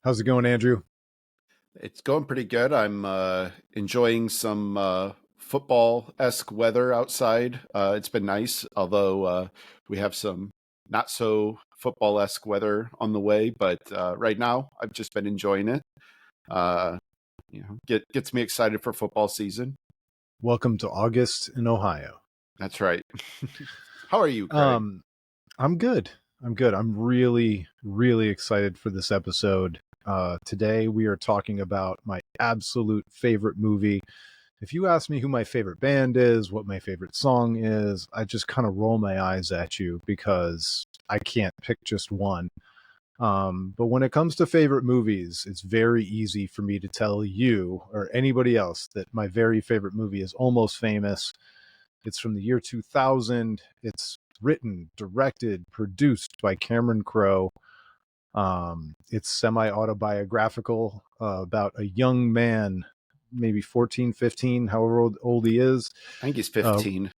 How's it going, Andrew? It's going pretty good. I'm enjoying some football-esque weather outside. It's been nice, although we have some not so football-esque weather on the way. But right now, I've just been enjoying it. Uh, gets me excited for football season. Welcome to August in Ohio. That's right. How are you, Craig? Um, I'm good. I'm good. I'm really, really excited for this episode. Today we are talking about my absolute favorite movie. If you ask me who my favorite band is, what my favorite song is, I just kind of roll my eyes at you because I can't pick just one. But when it comes to favorite movies, it's very easy for me to tell you or anybody else that my very favorite movie is Almost Famous. It's from the year 2000. It's written, directed, produced by Cameron Crowe. It's semi-autobiographical about a young man, maybe 14, 15, however old he is, I think he's uh, 15.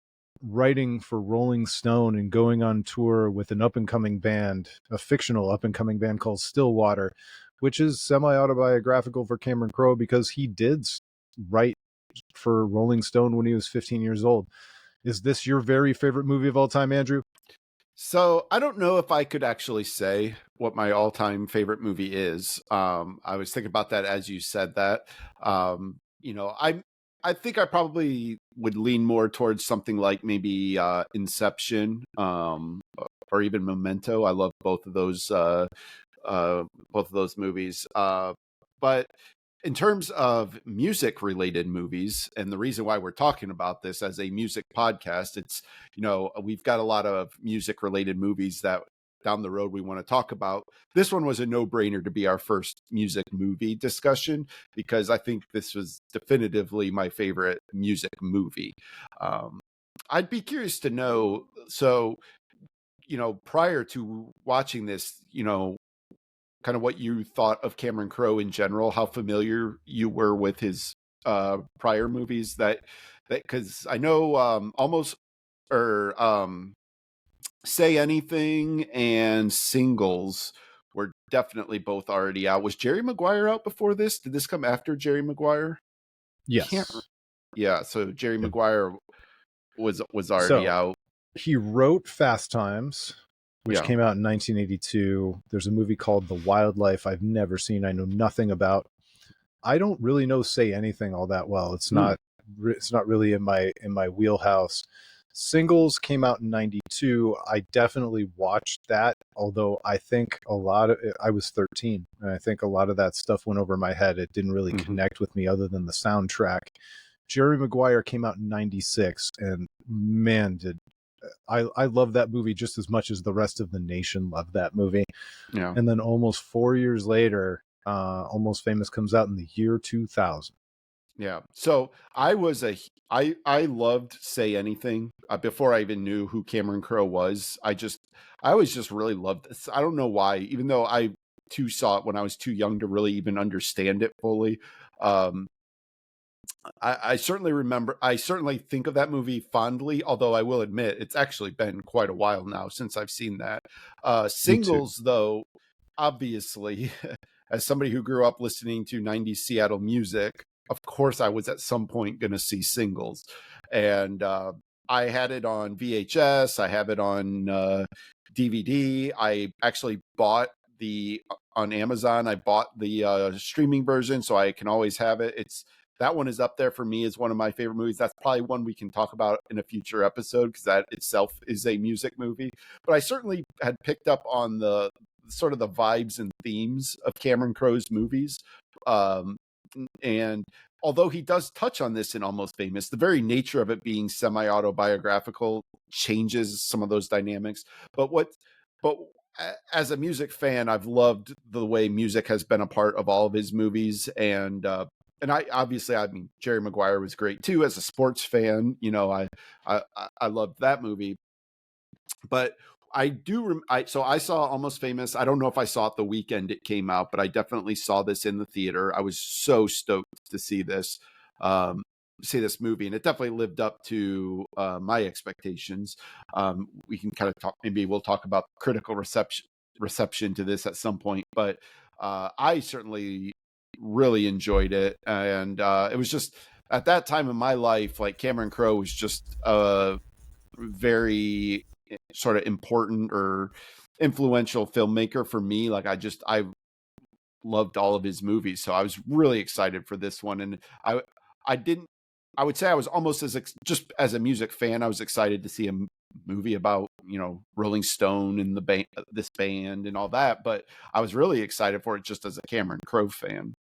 writing for Rolling Stone and going on tour with an up-and-coming band, a fictional up-and-coming band called Stillwater, which is semi-autobiographical for Cameron Crowe because he did write for Rolling Stone when he was 15 years old. Is this your very favorite movie of all time, Andrew? So I don't know if I could actually say what my all-time favorite movie is. I was thinking about that as you said that. I think I probably would lean more towards something like maybe Inception, or even Memento. I love both of those movies. But in terms of music related movies, and the reason why we're talking about this as a music podcast, it's, we've got a lot of music related movies that down the road we want to talk about. This one was a no brainer to be our first music movie discussion because I think this was definitively my favorite music movie. I'd be curious to know. So, prior to watching this, kind of what you thought of Cameron Crowe in general, how familiar you were with his prior movies that because I know almost or Say Anything and Singles were definitely both already out. Was Jerry Maguire out before this? Did this come after Jerry Maguire? Can't. Yes. Yeah, so Jerry Yep. Maguire was already So out. he wrote Fast Times, which Yeah. came out in 1982. There's a movie called The Wildlife I've never seen. I know nothing about. I don't really know Say Anything all that well. It's Hmm. not really in my wheelhouse. Singles came out in 92. I definitely watched that, although I think a lot of I was 13 and I think a lot of that stuff went over my head. It didn't really Mm-hmm. connect with me other than the soundtrack. Jerry Maguire came out in 96 and man did I love that movie just as much as the rest of the nation loved that movie. Yeah. And then almost 4 years later, Almost Famous comes out in the year 2000. Yeah. So I loved Say Anything before I even knew who Cameron Crowe was. I always just really loved this. I don't know why, even though I too saw it when I was too young to really even understand it fully. Um, I certainly remember. I certainly think of that movie fondly. Although I will admit, it's actually been quite a while now since I've seen that. Me too. Singles, though, obviously, as somebody who grew up listening to '90s Seattle music, of course, I was at some point going to see Singles, and I had it on VHS. I have it on DVD. I actually bought the on Amazon. I bought the streaming version, so I can always have it. It's that one is up there for me as one of my favorite movies. That's probably one we can talk about in a future episode because that itself is a music movie. But I certainly had picked up on the sort of the vibes and themes of Cameron Crowe's movies. And although he does touch on this in Almost Famous, the very nature of it being semi-autobiographical changes some of those dynamics. But as a music fan, I've loved the way music has been a part of all of his movies, and I mean, Jerry Maguire was great too. As a sports fan, I loved that movie. But so I saw Almost Famous. I don't know if I saw it the weekend it came out, but I definitely saw this in the theater. I was so stoked to um, see this movie, and it definitely lived up to my expectations. We can kind of talk. Maybe we'll talk about critical reception to this at some point, but I certainly really enjoyed it, and it was just at that time in my life, like Cameron Crowe was just a very sort of important or influential filmmaker for me. Like I loved all of his movies, so I was really excited for this one. And I didn't. I would say I was almost just as a music fan, I was excited to see a movie about Rolling Stone and the band, this band, and all that. But I was really excited for it just as a Cameron Crowe fan.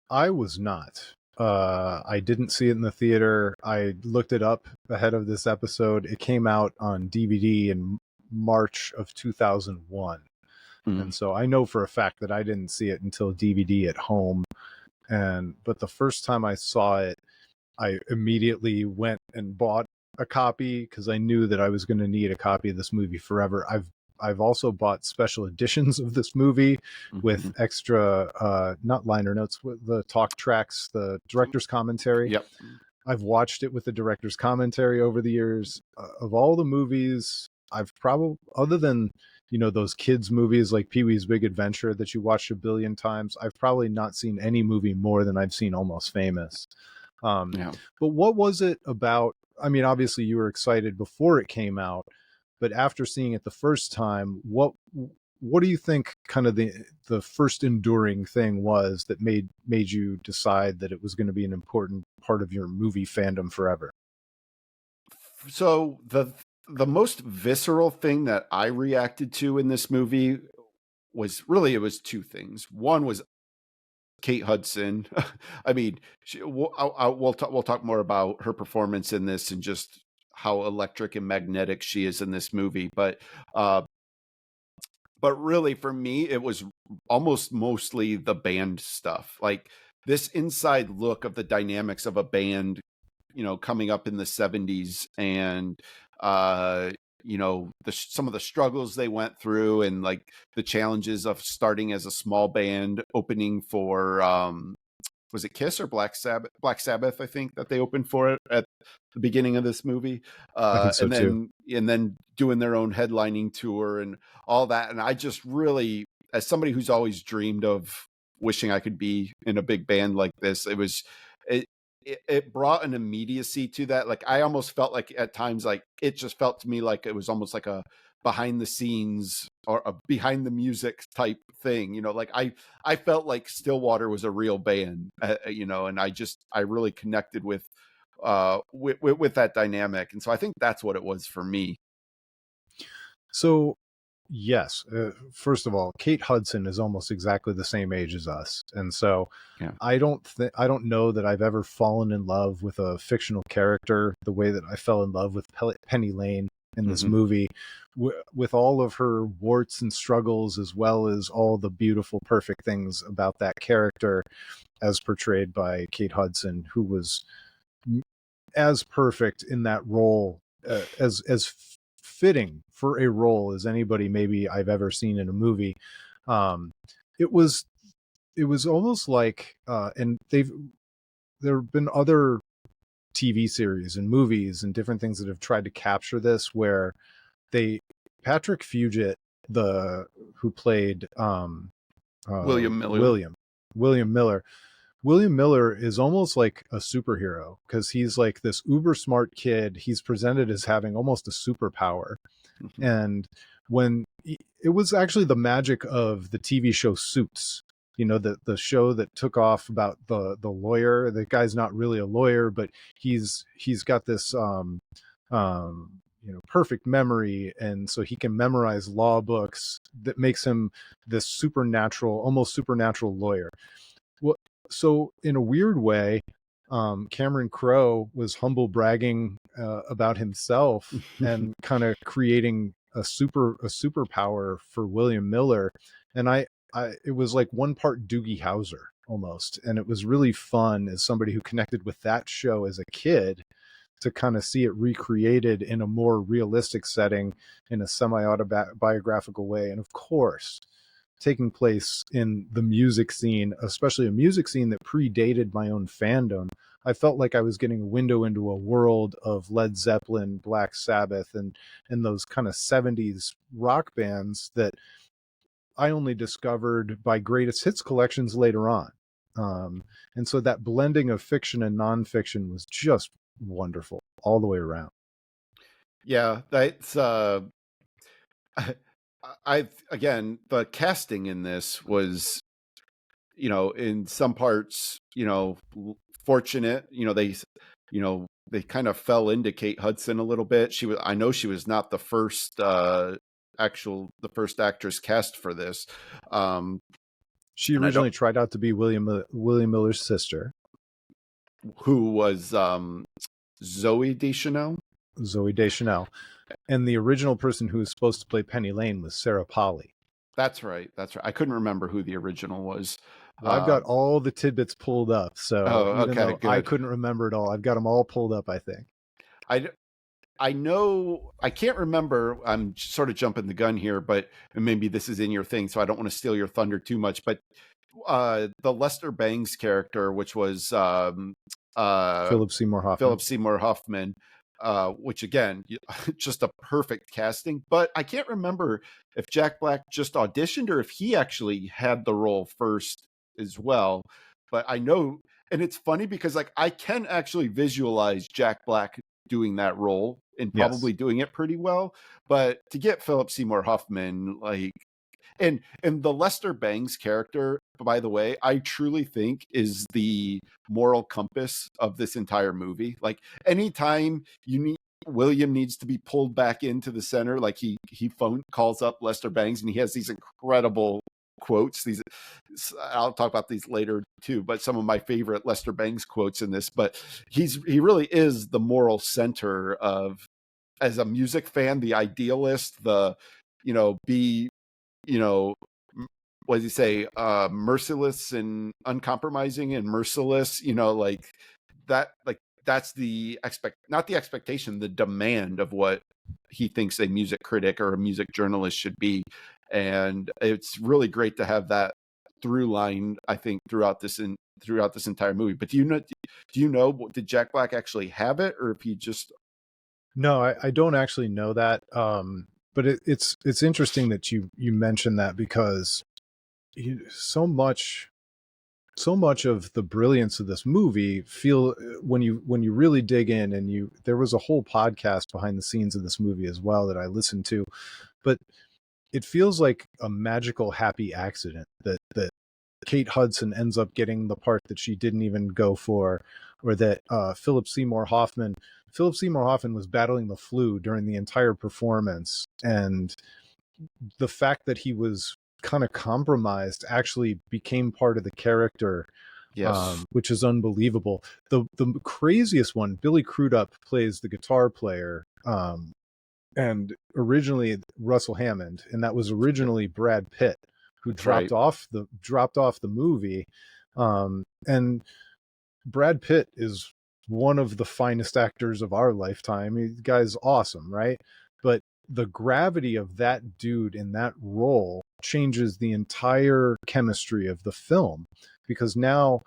I was not. I didn't see it in the theater. I looked it up ahead of this episode. It came out on DVD in March of 2001. Mm. And so I know for a fact that I didn't see it until DVD at home. But the first time I saw it, I immediately went and bought a copy because I knew that I was going to need a copy of this movie forever. I've also bought special editions of this movie with extra, not liner notes, with the talk tracks, the director's commentary. Yep. I've watched it with the director's commentary over the years. Of all the movies, I've probably, other than those kids movies like Pee-wee's Big Adventure that you watched a billion times, I've probably not seen any movie more than I've seen Almost Famous. Yeah. But what was it about? I mean, obviously you were excited before it came out, but after seeing it the first time, what do you think kind of the first enduring thing was that made you decide that it was going to be an important part of your movie fandom forever? So the most visceral thing that I reacted to in this movie was really, it was two things. One was Kate Hudson. I mean, we'll talk more about her performance in this and just how electric and magnetic she is in this movie. But really, for me, it was almost mostly the band stuff. Like this inside look of the dynamics of a band, coming up in the 70s, and some of the struggles they went through, and like the challenges of starting as a small band, opening for was it Kiss or Black Sabbath? Black Sabbath, I think, that they opened for it at the beginning of this movie, I think so too. And then doing their own headlining tour and all that. And I just really, as somebody who's always dreamed of wishing I could be in a big band like this, it brought an immediacy to that. Like I almost felt like at times, like it just felt to me like it was almost like a behind the scenes or a behind the music type thing. Like I felt like Stillwater was a real band, and I really connected with that dynamic. And so I think that's what it was for me. So yes, first of all, Kate Hudson is almost exactly the same age as us, and so Yeah. I don't know that I've ever fallen in love with a fictional character the way that I fell in love with Penny Lane in this movie, with all of her warts and struggles, as well as all the beautiful, perfect things about that character, as portrayed by Kate Hudson, who was as perfect in that role, as fitting for a role as anybody maybe I've ever seen in a movie. Um, it was almost like, and there have been other TV series and movies and different things that have tried to capture this, where Patrick Fugit, who played William Miller. William Miller. William Miller is almost like a superhero because he's like this uber smart kid. He's presented as having almost a superpower. And it was actually the magic of the TV show Suits, the show that took off about the lawyer. The guy's not really a lawyer, but he's got this perfect memory, and so he can memorize law books that makes him this almost supernatural lawyer. Well, so in a weird way, Cameron Crowe was humble bragging about himself and kind of creating a superpower for William Miller. And it was like one part Doogie Howser almost, and it was really fun as somebody who connected with that show as a kid to kind of see it recreated in a more realistic setting, in a semi-autobiographical way, and of course taking place in the music scene, especially a music scene that predated my own fandom. I felt like I was getting a window into a world of Led Zeppelin, Black Sabbath, and those kind of 70s rock bands that I only discovered by greatest hits collections later on. And so that blending of fiction and nonfiction was just wonderful all the way around. Yeah, that's I again, the casting in this was, in some parts, fortunate. They kind of fell into Kate Hudson a little bit. I know she was not the first the first actress cast for this. Um, She and I don't originally tried out to be William Miller's sister, who was Zoe Deschanel. Zoe Deschanel, and the original person who was supposed to play Penny Lane was Sarah Polley. That's right. That's right. I couldn't remember who the original was. Well, I've got all the tidbits pulled up, so Oh, even okay, though I good. couldn't remember it all, I've got them all pulled up, I think. I I know I can't remember. I'm sort of jumping the gun here, but maybe this is in your thing, so I don't want to steal your thunder too much. But the Lester Bangs character, which was Philip Seymour Hoffman. Philip Seymour Hoffman, which again, just a perfect casting. But I can't remember if Jack Black just auditioned or if he actually had the role first as well. But I know, and it's funny because like I can actually visualize Jack Black doing that role and probably Yes. doing it pretty well. But to get Philip Seymour Hoffman, like, and the Lester Bangs character, by the way, I truly think is the moral compass of this entire movie. Like anytime William needs to be pulled back into the center, like he calls up Lester Bangs and he has these incredible quotes. These I'll talk about these later too, but some of my favorite Lester Bangs quotes in this. But he really is the moral center of, as a music fan, the idealist, the be what does he say, merciless and uncompromising and merciless, like that, like that's the not the expectation, the demand of what he thinks a music critic or a music journalist should be. And it's really great to have that through line, I think, throughout this entire movie. But do you know did Jack Black actually have it, or if he just... No, I don't actually know that. But it's interesting that you mentioned that, because so much of the brilliance of this movie feel when you really dig in, and there was a whole podcast behind the scenes of this movie as well that I listened to, but it feels like a magical happy accident that Kate Hudson ends up getting the part that she didn't even go for, or that Philip Seymour Hoffman was battling the flu during the entire performance, and the fact that he was kind of compromised actually became part of the character, Yes. which is unbelievable. The craziest one, Billy Crudup plays the guitar player, and originally Russell Hammond, and that was originally Brad Pitt, who That's right. dropped off the movie, and Brad Pitt is one of the finest actors of our lifetime. The guy's awesome, right? But the gravity of that dude in that role changes the entire chemistry of the film, because now,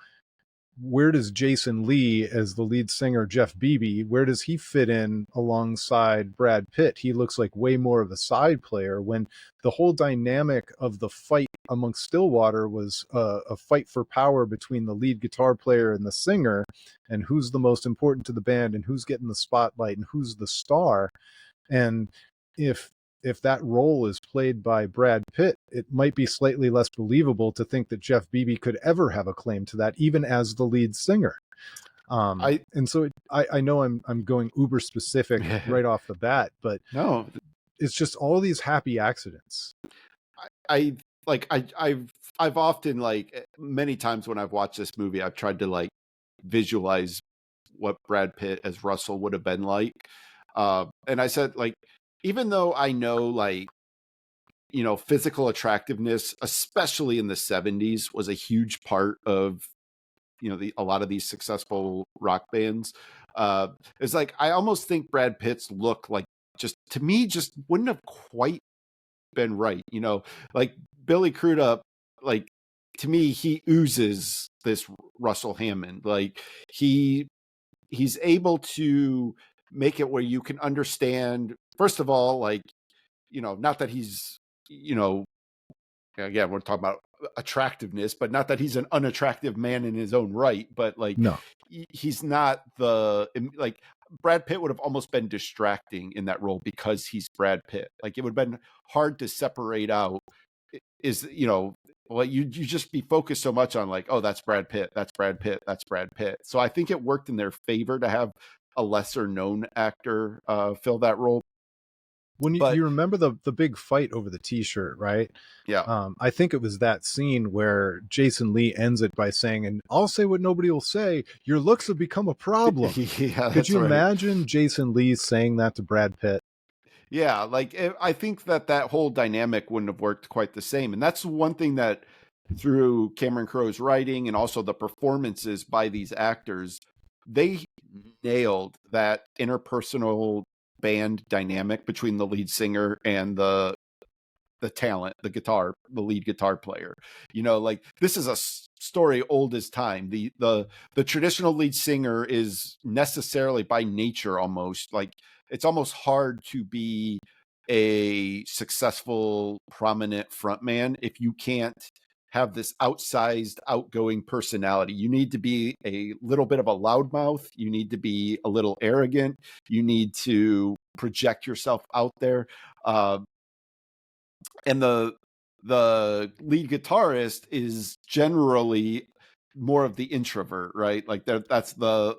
where does Jason Lee as the lead singer, Jeff Beebe, where does he fit in alongside Brad Pitt? He looks like way more of a side player, when the whole dynamic of the fight amongst Stillwater was a fight for power between the lead guitar player and the singer, and who's the most important to the band, and who's getting the spotlight, and who's the star. And if that role is played by Brad Pitt, it might be slightly less believable to think that Jeff Beebe could ever have a claim to that, even as the lead singer. I And so I know I'm going uber specific right off the bat, but no, it's just all these happy accidents. I like I've often, like, many times when I've watched this movie, I've tried to like visualize what Brad Pitt as Russell would have been like. And I said, like, even though I know, like, physical attractiveness, especially in the 70s, was a huge part of, a lot of these successful rock bands. It's like, I almost think Brad Pitt's look, like, just to me, just wouldn't have quite been right. Like Billy Crudup, like, to me, he oozes this Russell Hammond. Like he's able to make it where you can understand, first of all, like, not that he's, you know again, we're talking about attractiveness, but not that he's an unattractive man in his own right, but like No. he's not like Brad Pitt would have almost been distracting in that role because he's Brad Pitt. Like it would have been hard to separate out is, well, you just be focused so much on like, oh, that's Brad Pitt, that's Brad Pitt, that's Brad Pitt. So I think it worked in their favor to have a lesser known actor fill that role. When But you remember the big fight over the T-shirt, right? yeah, I think it was that scene where Jason Lee ends it by saying, "And I'll say what nobody will say: your looks have become a problem." yeah, Could that's you right. imagine Jason Lee saying that to Brad Pitt? Yeah, like I think that whole dynamic wouldn't have worked quite the same. And that's one thing that through Cameron Crowe's writing and also the performances by these actors, they nailed that interpersonal band dynamic between the lead singer and the talent, the lead guitar player. Like this is a story old as time. The traditional lead singer is necessarily by nature almost like it's almost hard to be a successful prominent frontman if you can't have this outsized outgoing personality. You need to be a little bit of a loudmouth, you need to be a little arrogant, you need to project yourself out there. And the lead guitarist is generally more of the introvert, right? Like that's the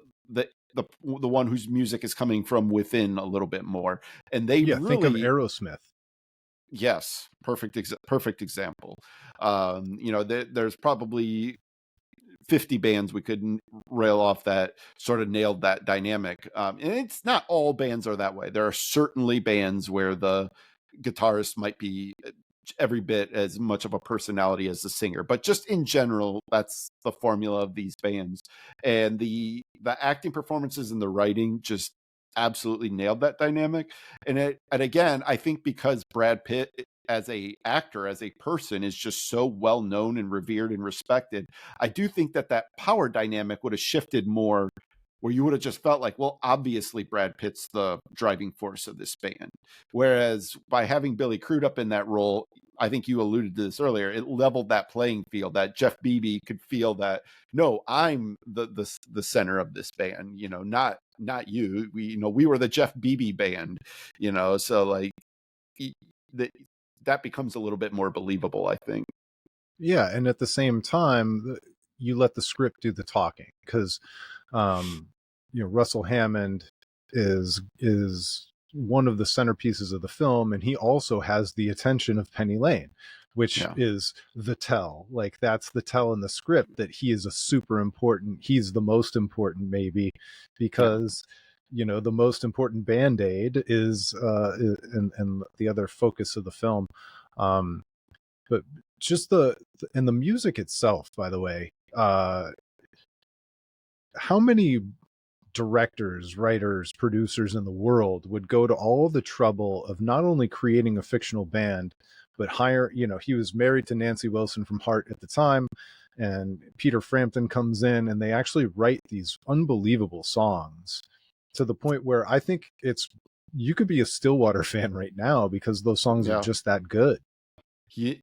one whose music is coming from within a little bit more. And they Yeah, think of really, Aerosmith. yes, perfect example. There's probably 50 bands we could rail off that sort of nailed that dynamic. And it's not all bands are that way. There are certainly bands where the guitarist might be every bit as much of a personality as the singer, but just in general, that's the formula of these bands. And the acting performances and the writing just absolutely nailed that dynamic. And again, I think because Brad Pitt as a actor, as a person, is just so well known and revered and respected, I do think that power dynamic would have shifted more, where you would have just felt like, well, obviously Brad Pitt's the driving force of this band. Whereas by having Billy Crudup in that role, I think you alluded to this earlier, it leveled that playing field, that Jeff Beebe could feel that, no, I'm the center of this band, not you. We were the Jeff Beebe band, so like that becomes a little bit more believable, I think. Yeah, and at the same time, you let the script do the talking because, um, Russell Hammond is one of the centerpieces of the film, and he also has the attention of Penny Lane, which Yeah. is the tell. Like that's the tell in the script that he is a super important. He's the most important, maybe, Yeah. because the most important band-aid is and the other focus of the film. But just and the music itself, by the way, how many directors, writers, producers in the world would go to all the trouble of not only creating a fictional band, but hire, he was married to Nancy Wilson from Heart at the time, and Peter Frampton comes in and they actually write these unbelievable songs to the point where I think you could be a Stillwater fan right now because those songs are Yeah. just that good.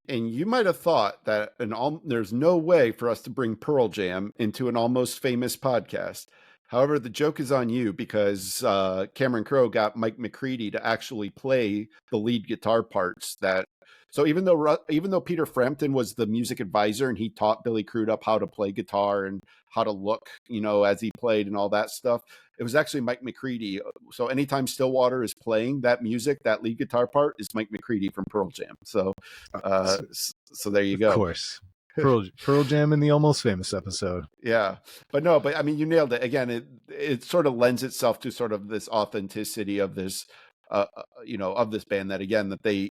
And you might have thought that there's no way for us to bring Pearl Jam into an Almost Famous podcast. However, the joke is on you because Cameron Crowe got Mike McCready to actually play the lead guitar parts. So even though Peter Frampton was the music advisor and he taught Billy Crudup how to play guitar and how to look, as he played and all that stuff, it was actually Mike McCready. So anytime Stillwater is playing that music, that lead guitar part is Mike McCready from Pearl Jam. So Uh, so there you Of go. course. Pearl Jam in the Almost Famous episode. Yeah, but no, but I mean, you nailed it. Again, it sort of lends itself to sort of this authenticity of this, of this band. That again, that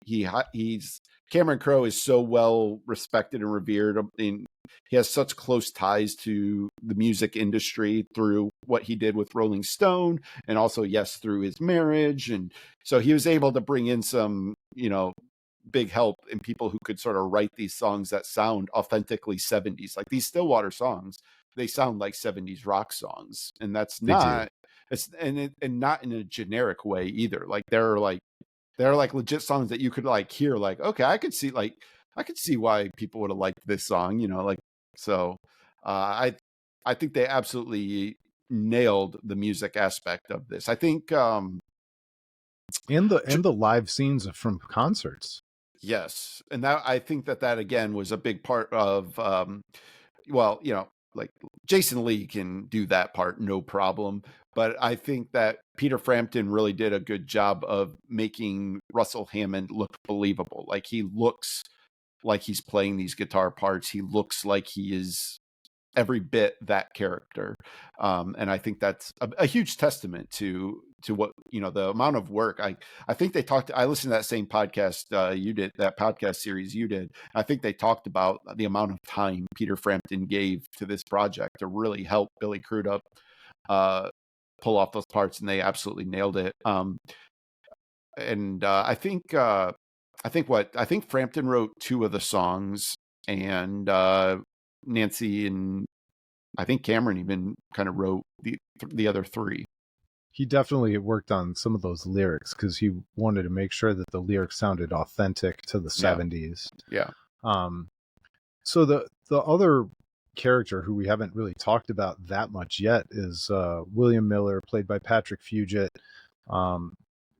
he's Cameron Crowe is so well respected and revered. I mean, he has such close ties to the music industry through what he did with Rolling Stone, and also yes, through his marriage, and so he was able to bring in some, big help in people who could sort of write these songs that sound authentically 70s. Like these Stillwater songs, they sound like 70s rock songs. And that's They do. not and not in a generic way either. Like they're like legit songs that you could like hear like, okay, I could see like I could see why people would have liked this song, like so. I think they absolutely nailed the music aspect of this. I think And the live scenes from concerts. yes, and that I think that again was a big part of well, like Jason Lee can do that part no problem, but I think that Peter Frampton really did a good job of making Russell Hammond look believable. Like he looks like he's playing these guitar parts. He looks like he is every bit that character, and I think that's a huge testament to what the amount of work. I think they talked. I listened to that same podcast you did, that podcast series you did. I think they talked about the amount of time Peter Frampton gave to this project to really help Billy Crudup pull off those parts, and they absolutely nailed it. And I think Frampton wrote 2 of the songs, and Nancy and I think Cameron even kind of wrote the other 3. He definitely worked on some of those lyrics because he wanted to make sure that the lyrics sounded authentic to the 70s. Yeah. So the other character who we haven't really talked about that much yet is William Miller, played by Patrick Fugit.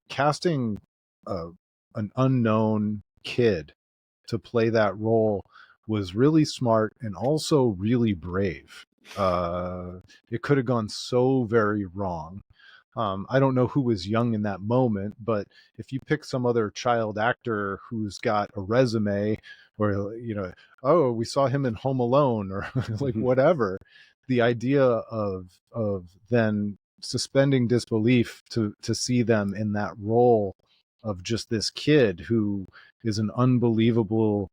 Casting an unknown kid to play that role was really smart and also really brave. It could have gone so very wrong. I don't know who was young in that moment, but if you pick some other child actor who's got a resume, or oh, we saw him in Home Alone, or like whatever, the idea of then suspending disbelief to see them in that role of just this kid who is an unbelievable,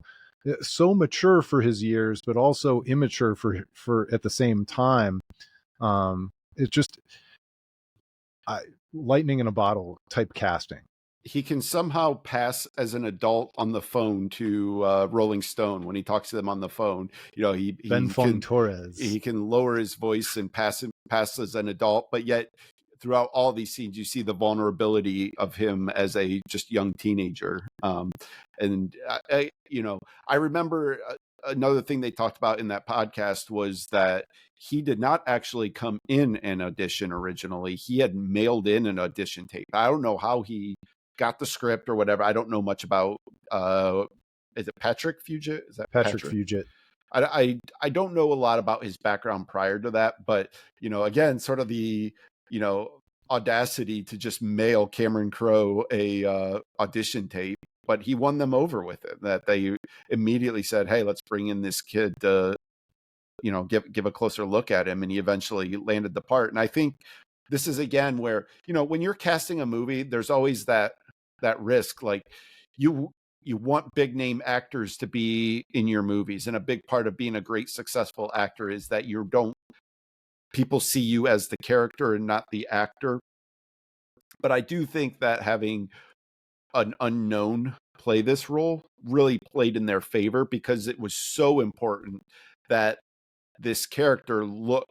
so mature for his years, but also immature for at the same time. It's just lightning in a bottle type casting. He can somehow pass as an adult on the phone to Rolling Stone when he talks to them on the phone. He Ben Fong Torres. He can lower his voice and pass as an adult, but yet throughout all these scenes, you see the vulnerability of him as a just young teenager. And I remember another thing they talked about in that podcast was that he did not actually come in an audition originally. He had mailed in an audition tape. I don't know how he got the script or whatever. I don't know much about is it Patrick Fugit? Is that Patrick Fugit? I don't know a lot about his background prior to that, but again, sort of the audacity to just mail Cameron Crowe a audition tape, but he won them over with it. That they immediately said, "Hey, let's bring in this kid to give a closer look at him," and he eventually landed the part. And I think this is again where when you're casting a movie, there's always that risk. Like you want big name actors to be in your movies, and a big part of being a great successful actor is that people see you as the character and not the actor. But I do think that having an unknown play this role really played in their favor, because it was so important that this character look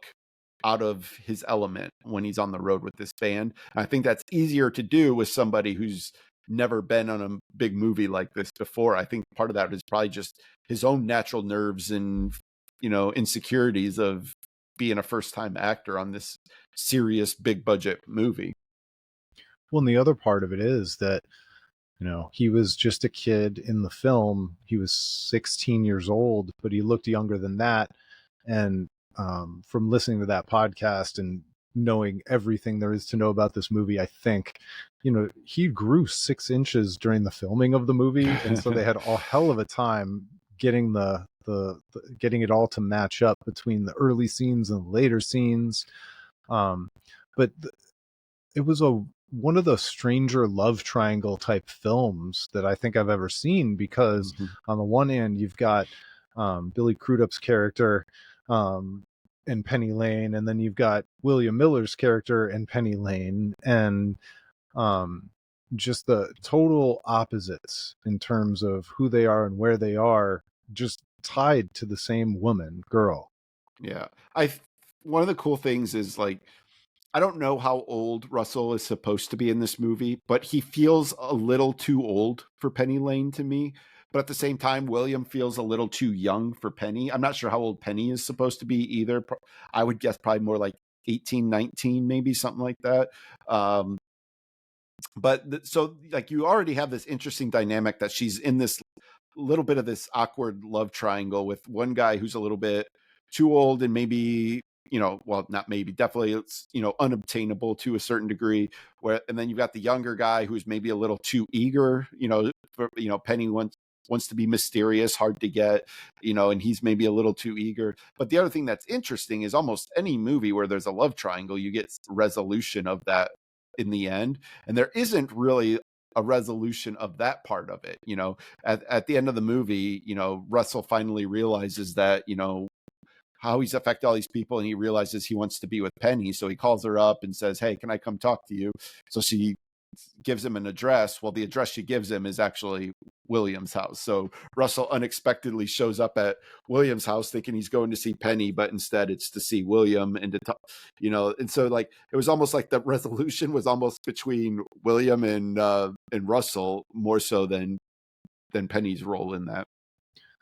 out of his element when he's on the road with this band. And I think that's easier to do with somebody who's never been on a big movie like this before. I think part of that is probably just his own natural nerves and insecurities of being a first-time actor on this serious big budget movie. Well, and the other part of it is that he was just a kid in the film. He was 16 years old, but he looked younger than that. And from listening to that podcast and knowing everything there is to know about this movie, I think he grew 6 inches during the filming of the movie, and so they had a hell of a time getting the getting it all to match up between the early scenes and the later scenes. But it was one of the stranger love triangle type films that I think I've ever seen, because on the one hand you've got Billy Crudup's character and Penny Lane, and then you've got William Miller's character and Penny Lane, and just the total opposites in terms of who they are and where they are, just tied to the same girl. Yeah. One of the cool things is, like, I don't know how old Russell is supposed to be in this movie, but he feels a little too old for Penny Lane to me. but at the same time, William feels a little too young for Penny. I'm not sure how old Penny is supposed to be either. I would guess probably more like 18, 19, maybe something like that. So like you already have this interesting dynamic that she's in this little bit of this awkward love triangle with one guy who's a little bit too old and maybe, well, not maybe, definitely it's, unobtainable to a certain degree, and then you've got the younger guy who's maybe a little too eager, Penny wants to be mysterious, hard to get, and he's maybe a little too eager. But the other thing that's interesting is almost any movie where there's a love triangle, you get resolution of that in the end. And there isn't really a resolution of that part of it. At the end of the movie, Russell finally realizes that, how he's affected all these people, and he realizes he wants to be with Penny. So he calls her up and says, "Hey, can I come talk to you?" So she gives him an address. Well, the address she gives him is actually William's house. So Russell unexpectedly shows up at William's house thinking he's going to see Penny, but instead it's to see William and to talk, and so like it was almost like the resolution was almost between William and Russell more so than Penny's role in that.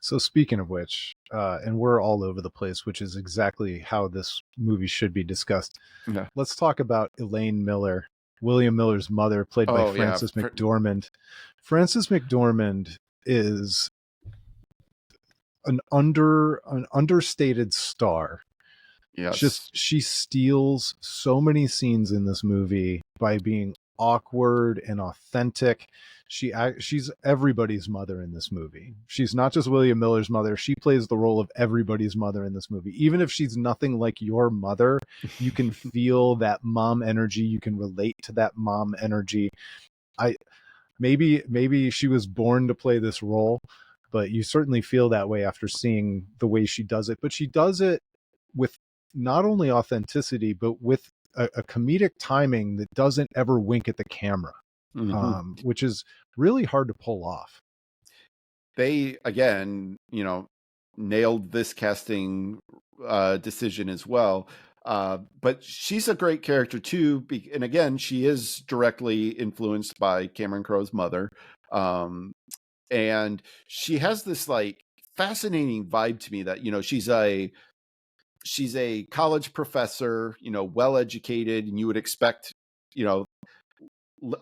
So speaking of which, and we're all over the place, which is exactly how this movie should be discussed. Yeah. Let's talk about Elaine Miller, William Miller's mother, played by Frances McDormand. Frances McDormand is an understated star. Yes. She steals so many scenes in this movie by being awkward and authentic. She's everybody's mother in this movie. She's not just William Miller's mother. She plays the role of everybody's mother in this movie. Even if she's nothing like your mother, you can feel that mom energy. You can relate to that mom energy. Maybe she was born to play this role, but you certainly feel that way after seeing the way she does it. But she does it with not only authenticity, but with a comedic timing that doesn't ever wink at the camera, which is really hard to pull off. They, again, nailed this casting decision as well. But she's a great character too. And again, she is directly influenced by Cameron Crowe's mother. And she has this like fascinating vibe to me that, she's a college professor, well-educated, and you would expect,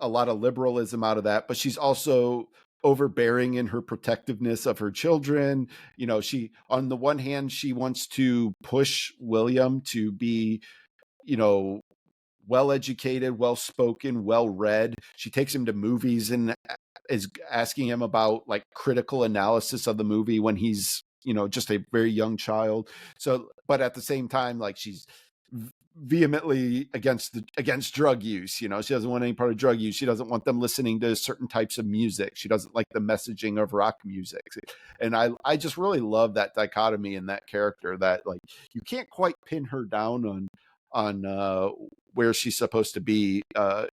a lot of liberalism out of that, but she's also overbearing in her protectiveness of her children. She, on the one hand, she wants to push William to be, well-educated, well-spoken, well-read. She takes him to movies and is asking him about like critical analysis of the movie when he's, just a very young child. So, but at the same time, like she's vehemently against drug use. She doesn't want any part of drug use. She doesn't want them listening to certain types of music. She doesn't like the messaging of rock music. And I just really love that dichotomy in that character, that like you can't quite pin her down on where she's supposed to be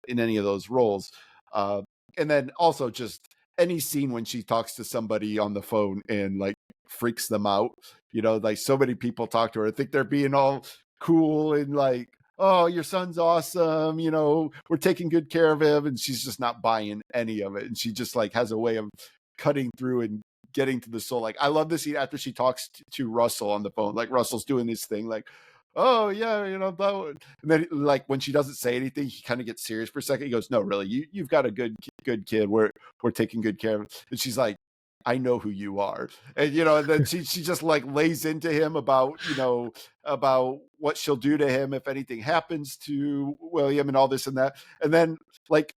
in any of those roles. And then also just any scene when she talks to somebody on the phone and like freaks them out, like so many people talk to her, I think they're being all cool and like, "Oh, your son's awesome, we're taking good care of him," and she's just not buying any of it. And she just like has a way of cutting through and getting to the soul. Like I love this scene after she talks to Russell on the phone, like Russell's doing this thing like, "Oh yeah, and then like when she doesn't say anything, he kind of gets serious for a second. He goes, "No, really, you've got a good kid. We're taking good care of him." And she's like, "I know who you are." And and then she just like lays into him about about what she'll do to him if anything happens to William and all this and that. And then like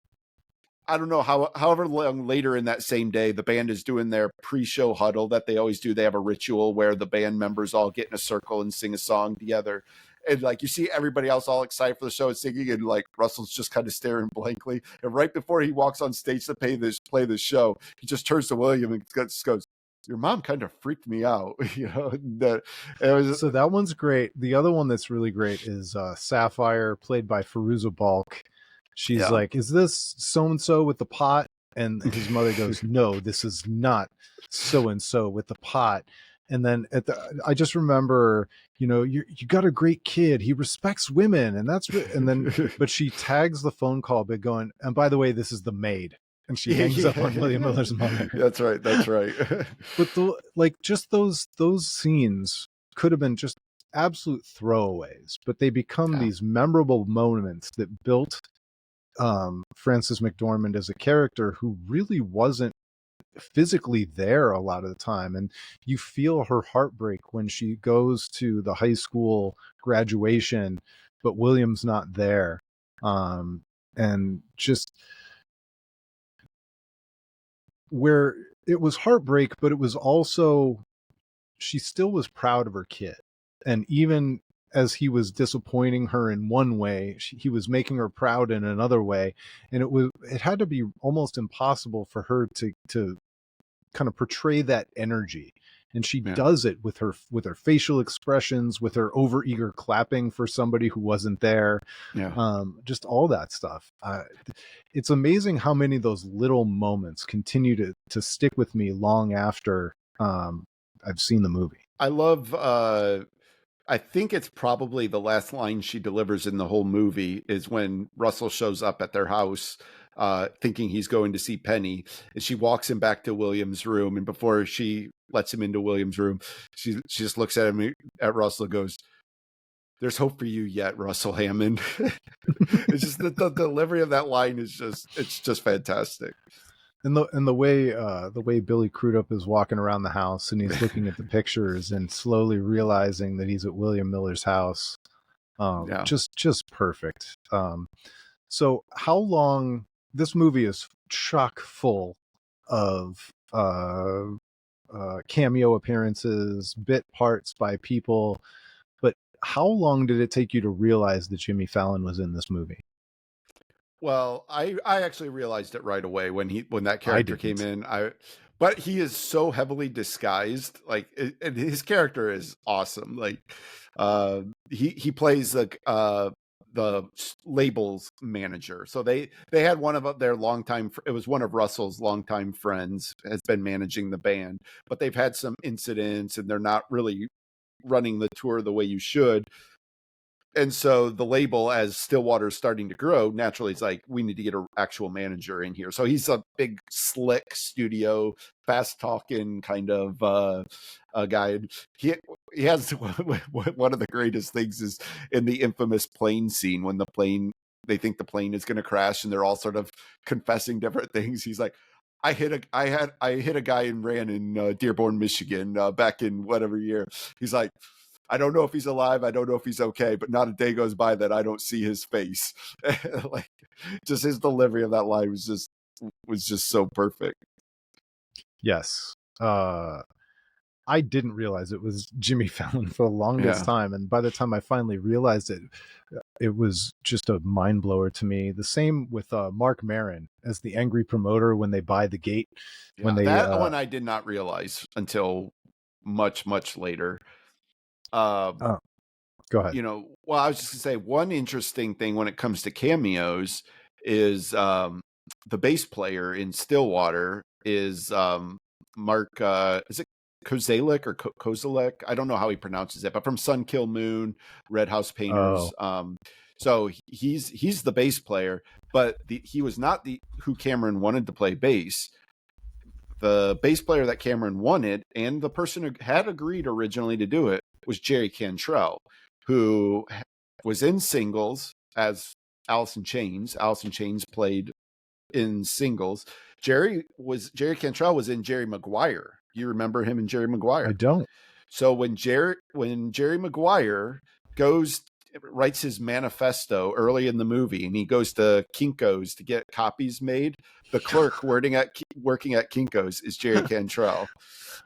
I don't know however long later in that same day, the band is doing their pre-show huddle that they always do. They have a ritual where the band members all get in a circle and sing a song together. And like you see everybody else all excited for the show and singing, and like Russell's just kind of staring blankly. And right before he walks on stage to play this show, he just turns to William and just goes, "Your mom kind of freaked me out." So that one's great. The other one that's really great is Sapphire, played by Fairuza Balk. She's like, "Is this so-and-so with the pot?" And his mother goes, "No, this is not so-and-so with the pot." And then I just remember, you got a great kid. He respects women, and but she tags the phone call by going, "And by the way, this is the maid." and she hangs up on William Miller's mother. That's right. That's right. But just those scenes could have been just absolute throwaways, but they become these memorable moments that built Frances McDormand as a character who really wasn't physically there a lot of the time, and you feel her heartbreak when she goes to the high school graduation but William's not there, and just where it was heartbreak, but it was also, she still was proud of her kid, and even as he was disappointing her in one way, he was making her proud in another way, and it had to be almost impossible for her to kind of portray that energy, and she does it with her facial expressions, with her overeager clapping for somebody who wasn't there, just all that stuff. It's amazing how many of those little moments continue to stick with me long after I've seen the movie. I love I think it's probably the last line she delivers in the whole movie is when Russell shows up at their house, thinking he's going to see Penny, and she walks him back to William's room. And before she lets him into William's room, she just looks at him, at Russell, and goes, "There's hope for you yet, Russell Hammond." It's just the delivery of that line is just fantastic. And the way Billy Crudup is walking around the house and he's looking at the pictures and slowly realizing that he's at William Miller's house, just perfect. So how long, this movie is chock full of cameo appearances, bit parts by people, but how long did it take you to realize that Jimmy Fallon was in this movie? Well, I actually realized it right away when that character came in. But he is so heavily disguised, and his character is awesome. Like, he plays the labels manager. So they had one of their longtime. It was one of Russell's longtime friends has been managing the band, but they've had some incidents and they're not really running the tour the way you should. And so the label, as Stillwater is starting to grow, naturally it's like, we need to get an actual manager in here. So he's a big, slick studio, fast talking kind of guy. He has one of the greatest things is in the infamous plane scene when they think the plane is going to crash and they're all sort of confessing different things. He's like, I hit a guy and ran in Dearborn, Michigan back in whatever year. He's like, I don't know if he's alive. I don't know if he's okay, but not a day goes by that I don't see his face. Like, just his delivery of that line was just so perfect. Yes. I didn't realize it was Jimmy Fallon for the longest time. And by the time I finally realized it, it was just a mind blower to me. The same with Mark Maron as the angry promoter when they buy the gate. That one I did not realize until much, much later. Go ahead. I was just gonna say one interesting thing when it comes to cameos is the bass player in Stillwater is Mark. Is it Kozelek or Kozelek? I don't know how he pronounces it, but from Sun Kill Moon, Red House Painters. So he's the bass player, but he was not who Cameron wanted to play bass. The bass player that Cameron wanted, and the person who had agreed originally to do it, was Jerry Cantrell, who was in singles as Alice in Chains. Alice in Chains played in singles. Jerry Cantrell was in Jerry Maguire. You remember him in Jerry Maguire? I don't. So when Jerry Maguire writes his manifesto early in the movie, and he goes to Kinko's to get copies made, the clerk working at Kinko's is Jerry Cantrell.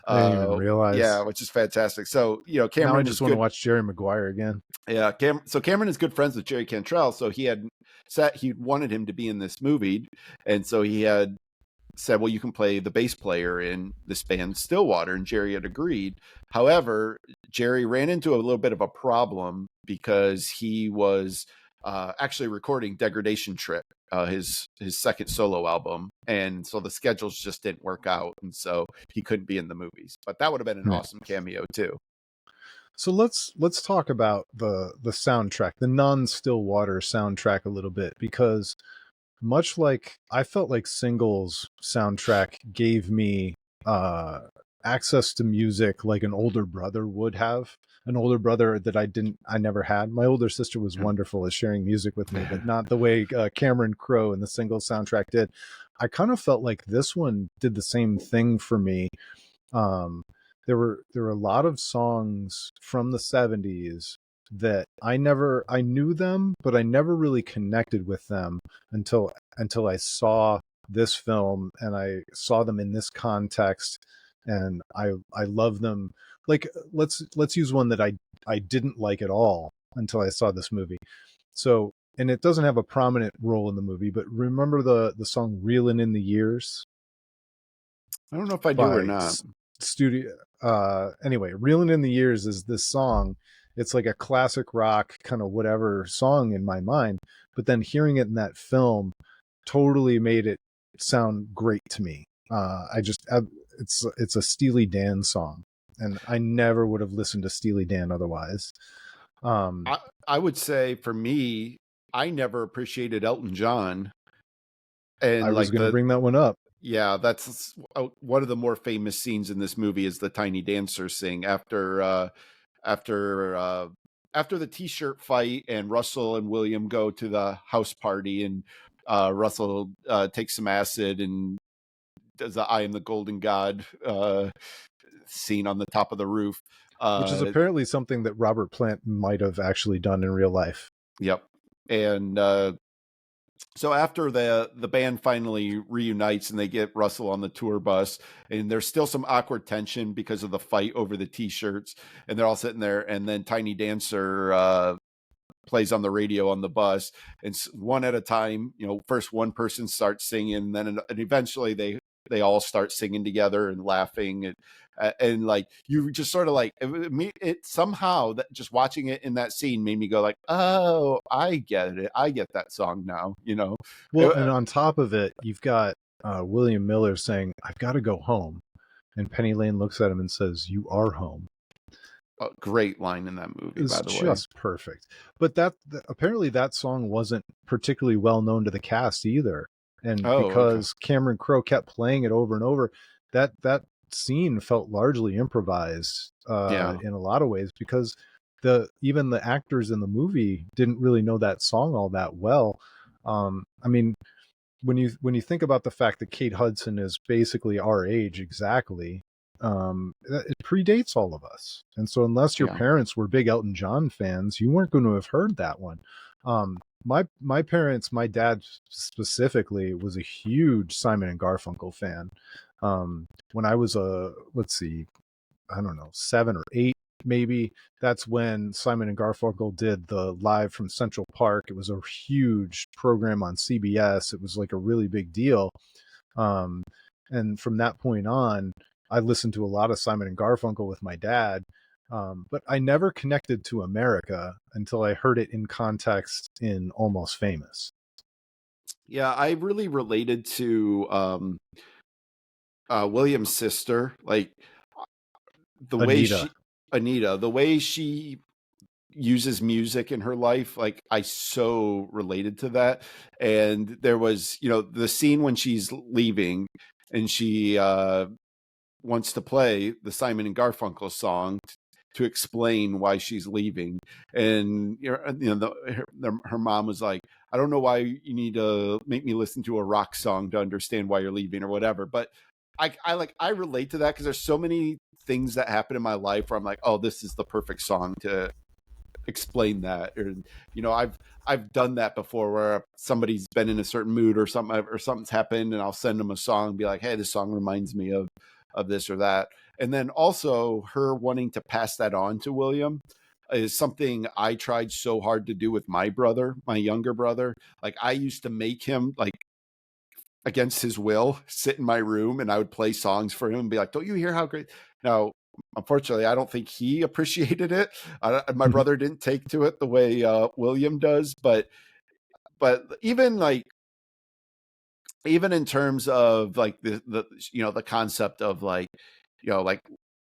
I didn't even realize. Yeah, which is fantastic. So, Cameron, now I just want to watch Jerry Maguire again. Yeah, so Cameron is good friends with Jerry Cantrell, so he wanted him to be in this movie, and so he had said, well, you can play the bass player in this band Stillwater, and Jerry had agreed. However, Jerry ran into a little bit of a problem because he was actually recording Degradation Trip, his second solo album, and so the schedules just didn't work out, and so he couldn't be in the movies. But that would have been an awesome cameo too. So let's talk about the soundtrack, the non-Stillwater soundtrack a little bit, because much like I felt like Singles soundtrack gave me uh access to music like an older brother would have. An older brother that I never had. My older sister was wonderful at sharing music with me, but not the way Cameron Crowe and the Singles soundtrack did. I kind of felt like this one did the same thing for me. um there were a lot of songs from the 70s that I knew them, but I never really connected with them until I saw this film and I saw them in this context, and I love them. Like, let's use one that I didn't like at all until I saw this movie. So, and it doesn't have a prominent role in the movie, but remember the song "Reelin' in the Years" I don't know if I do or by not. studio anyway, "Reelin' in the Years" is this song. It's like a classic rock kind of whatever song in my mind, but then hearing it in that film totally made it sound great to me. It's a Steely Dan song, and I never would have listened to Steely Dan otherwise. um I would say for me, I never appreciated Elton John, I and was like going to bring that one up. yeah, that's one of the more famous scenes in this movie is the tiny dancer sing after after the t-shirt fight, and Russell and William go to the house party, and Russell takes some acid and does the I am the golden god scene on the top of the roof. Which is Uh, apparently something that Robert Plant might have actually done in real life. yep. And so after the band finally reunites and they get Russell on the tour bus, and there's still some awkward tension because of the fight over the t-shirts, and they're all sitting there, and then Tiny Dancer plays on the radio on the bus, and one at a time, first one person starts singing, and then and eventually they all start singing together and laughing, and like you just sort of like it somehow, that just watching it in that scene made me go like, oh, I get it, I get that song now. Well, and on top of it, you've got William Miller saying, "I've got to go home," and Penny Lane looks at him and says, "You are home." A great line in that movie, Is by the way. just perfect. But apparently that song wasn't particularly well known to the cast either, and Oh, okay. because Cameron Crowe kept playing it over and over, that scene felt largely improvised Yeah. in a lot of ways, because even the actors in the movie didn't really know that song all that well. I mean, when you think about the fact that Kate Hudson is basically our age exactly, it predates all of us, and so unless your Yeah. parents were big Elton John fans, you weren't going to have heard that one. My parents, my dad specifically, was a huge Simon and Garfunkel fan. When I was let's see, I don't know, 7 or 8 maybe. That's when Simon and Garfunkel did the Live from Central Park. It was a huge program on CBS. It was like a really big deal. Um, and from that point on, I listened to a lot of Simon and Garfunkel with my dad. But I never connected to America until I heard it in context in Almost Famous. Yeah, I really related to William's sister, like the way Anita. she Anita, the way she uses music in her life, like I so related to that. And there was, the scene when she's leaving, and she wants to play the Simon and Garfunkel song to explain why she's leaving. And her mom was like, I don't know why you need to make me listen to a rock song to understand why you're leaving or whatever. But I relate to that because there's so many things that happen in my life where I'm like, oh, this is the perfect song to explain that. Or I've done that before, where somebody's been in a certain mood or something's happened, and I'll send them a song and be like, hey, this song reminds me of this or that. And then also her wanting to pass that on to William is something I tried so hard to do with my brother, my younger brother. Like I used to make him, like, against his will, sit in my room, and I would play songs for him and be like, don't you hear how great? Now, unfortunately, I don't think he appreciated it. My brother didn't take to it the way William does, but even in terms of like the concept of like, like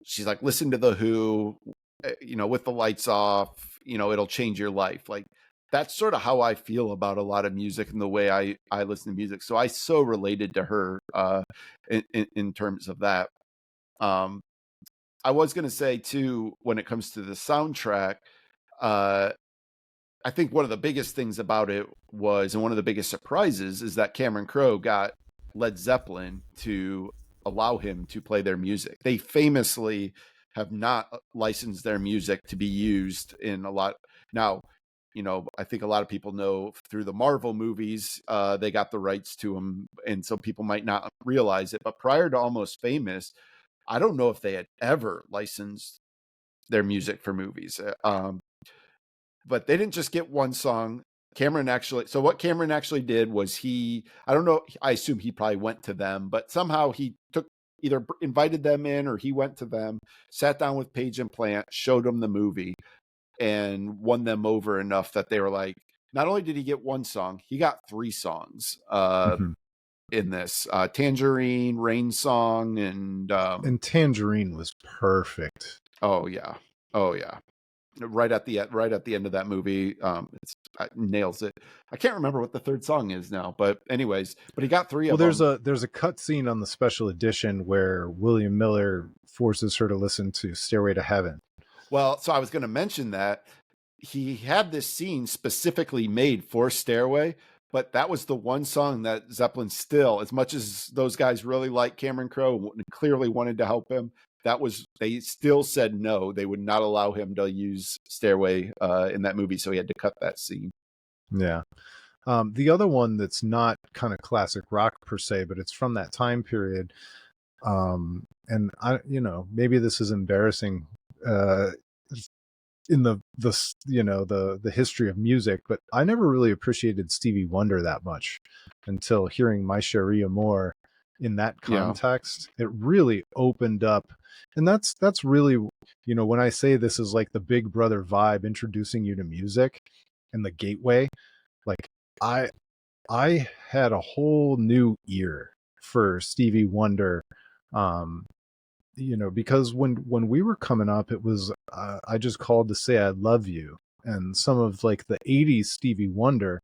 she's like, listen to the Who, with the lights off, it'll change your life. Like that's sort of how I feel about a lot of music and the way I listen to music. So I so related to her in terms of that. Um, I was going to say too, when it comes to the soundtrack, uh, I think one of the biggest things about it was, and one of the biggest surprises, is that Cameron Crowe got Led Zeppelin to allow him to play their music. They famously have not licensed their music to be used in a lot. Now, I think a lot of people know through the Marvel movies, they got the rights to them, and so people might not realize it. But prior to Almost Famous, I don't know if they had ever licensed their music for movies. But they didn't just get one song. So what Cameron actually did was I don't know, I assume he probably went to them, but somehow he either invited them in or he went to them, sat down with Page and Plant, showed them the movie, and won them over enough that they were like, not only did he get one song, he got 3 songs in this Tangerine, Rain Song, And Tangerine was perfect. oh yeah. Oh yeah. Right at the end of that movie, it nails it. I can't remember what the third song is now, but anyways, but he got 3 Well, of them. there's a cut scene on the special edition where William Miller forces her to listen to Stairway to Heaven. Well, so I was going to mention that he had this scene specifically made for Stairway, but that was the one song that Zeppelin still, as much as those guys really like Cameron Crowe and clearly wanted to help him, they still said no, they would not allow him to use Stairway in that movie, so he had to cut that scene. Yeah. The other one that's not kind of classic rock per se, but it's from that time period. And maybe this is embarrassing in the history of music, but I never really appreciated Stevie Wonder that much until hearing My Cherie Amour in that context. Yeah. It really opened up, and that's really, when I say this is like the Big Brother vibe introducing you to music and the gateway, like I had a whole new ear for Stevie Wonder, because when we were coming up, it was I Just Called to Say I Love You, and some of like the 80s Stevie Wonder,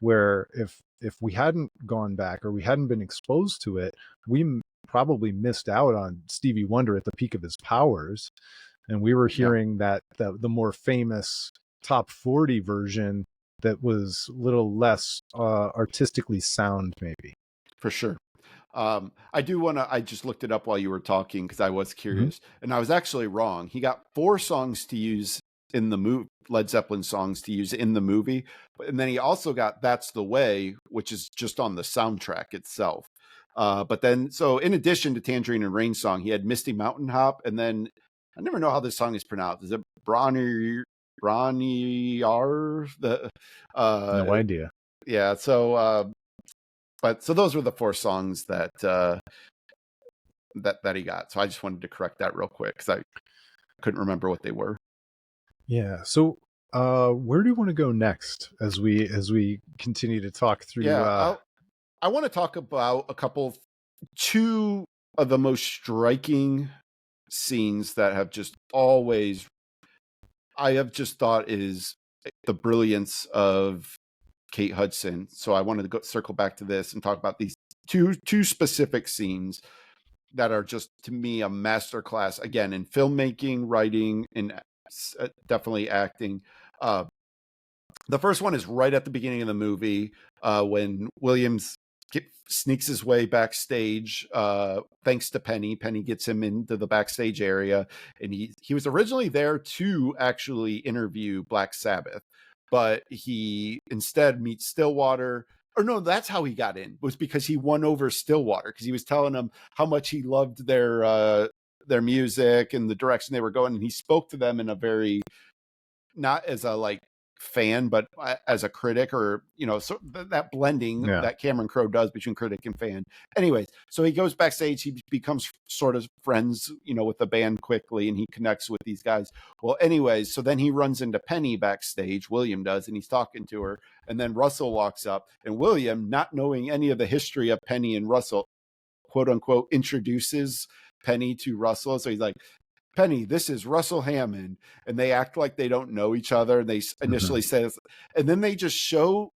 where if we hadn't gone back or we hadn't been exposed to it, we probably missed out on Stevie Wonder at the peak of his powers, and we were hearing that the more famous top 40 version that was a little less artistically sound, maybe. For sure. I just looked it up while you were talking because I was curious, and I was actually wrong. He got 4 songs to use in the movie, Led Zeppelin songs to use in the movie, and then he also got That's the Way, which is just on the soundtrack itself. But then, so in addition to Tangerine and Rain Song, he had Misty Mountain Hop, and then I never know how this song is pronounced. Is it Bronnier? No idea. Yeah. So, but so those were the 4 songs that that he got. So I just wanted to correct that real quick because I couldn't remember what they were. Yeah. So where do you want to go next as we continue to talk through? Yeah, I want to talk about 2 of the most striking scenes that have just always I have just thought is the brilliance of Kate Hudson. So I wanted to circle back to this and talk about these two specific scenes that are just, to me, a masterclass, again, in filmmaking, writing, and definitely acting. The first one is right at the beginning of the movie when Williams sneaks his way backstage thanks to Penny. Penny gets him into the backstage area, and he was originally there to actually interview Black Sabbath, but he instead meets Stillwater. Or no, that's how he got in, was because he won over Stillwater, because he was telling them how much he loved their music and the direction they were going, and he spoke to them in a very, not as a like fan, but as a critic, or so that blending that Cameron Crowe does between critic and fan. Anyways, so he goes backstage, he becomes sort of friends with the band quickly, and he connects with these guys. Well, anyways, so then he runs into Penny backstage, William does, and he's talking to her, and then Russell walks up, and William, not knowing any of the history of Penny and Russell, quote unquote, introduces Penny to Russell. So he's like, Penny, this is Russell Hammond. And they act like they don't know each other. And they initially say, and then they just show,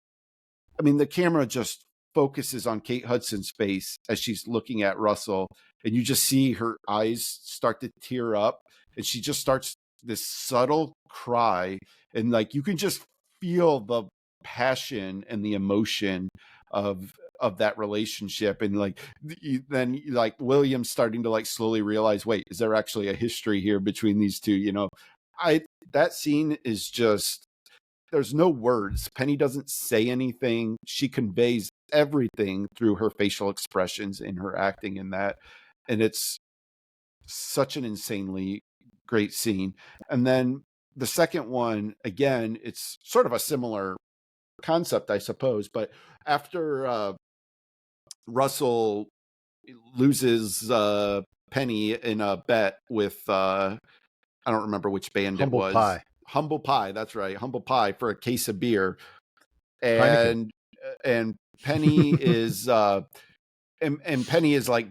I mean, the camera just focuses on Kate Hudson's face as she's looking at Russell. And you just see her eyes start to tear up. And she just starts this subtle cry. And like, you can just feel the passion and the emotion of that relationship. And like, then like William's starting to like slowly realize, wait, is there actually a history here between these two? You know, that scene is just, there's no words. Penny doesn't say anything. She conveys everything through her facial expressions in her acting in that. And it's such an insanely great scene. And then the second one, again, it's sort of a similar concept, I suppose. But after Russell loses Penny in a bet with, I don't remember which band Humble it was. Pie. Humble Pie, that's right. Humble Pie for a case of beer. Heineken. And Penny is and Penny is like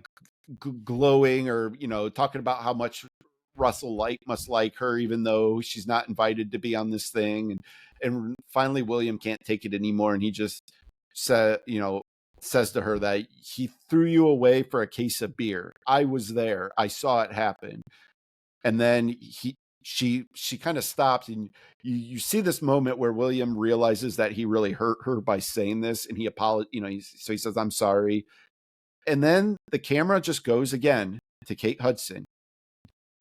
glowing, or you know, talking about how much Russell must like her, even though she's not invited to be on this thing. And finally William can't take it anymore, and he just says to her that he threw you away for a case of beer. I was there. I saw it happen. And then she kind of stops, and you see this moment where William realizes that he really hurt her by saying this, and he apologizes, so he says, I'm sorry. And then the camera just goes again to Kate Hudson,